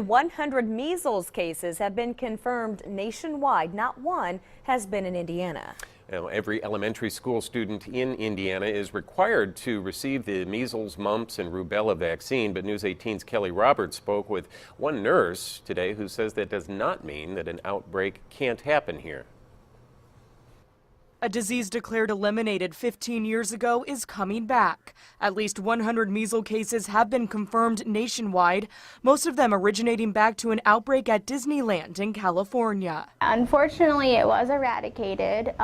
100 measles cases have been confirmed nationwide. Not one has been in Indiana. Now, every elementary school student in Indiana is required to receive the measles, mumps, and rubella vaccine, but News 18's Kelly Roberts spoke with one nurse today who says that does not mean that an outbreak can't happen here. A disease declared eliminated 15 years ago is coming back. At least 100 measles cases have been confirmed nationwide, most of them originating back to an outbreak at Disneyland in California. Unfortunately, it was eradicated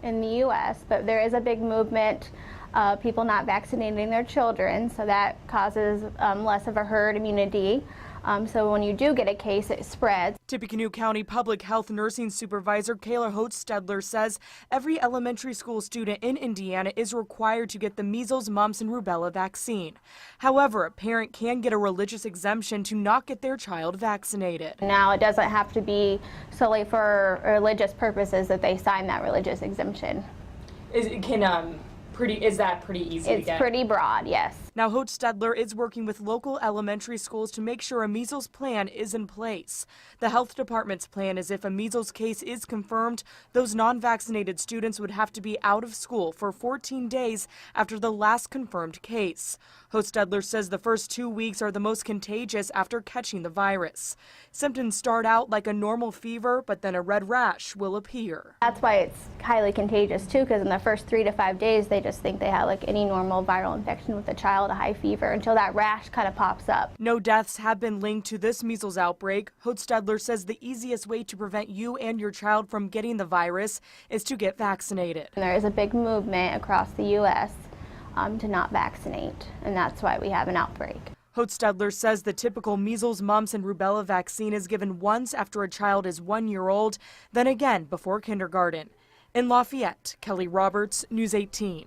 in the U.S., but there is a big movement of people not vaccinating their children, so that causes less of a herd immunity. So when you do get a case, it spreads. Tippecanoe County Public Health Nursing Supervisor Kayla Holtstedler says every elementary school student in Indiana is required to get the measles, mumps, and rubella vaccine. However, a parent can get a religious exemption to not get their child vaccinated. Now, it doesn't have to be solely for religious purposes that they sign that religious exemption. Is that pretty easy to get? It's pretty broad, yes. Now, Holtstedler is working with local elementary schools to make sure a measles plan is in place. The health department's plan is if a measles case is confirmed, those non-vaccinated students would have to be out of school for 14 days after the last confirmed case. Holtstedler says the first 2 weeks are the most contagious after catching the virus. Symptoms start out like a normal fever, but then a red rash will appear. That's why it's highly contagious too, because in the first 3 to 5 days, they just think they have like any normal viral infection with a child, a high fever, until that rash kind of pops up. No deaths have been linked to this measles outbreak. Holtstedler says the easiest way to prevent you and your child from getting the virus is to get vaccinated. And there is a big movement across the U.S. To not vaccinate, and that's why we have an outbreak. Holtstedler says the typical measles, mumps, and rubella vaccine is given once after a child is 1 year old, then again before kindergarten. In Lafayette, Kelly Roberts, News 18.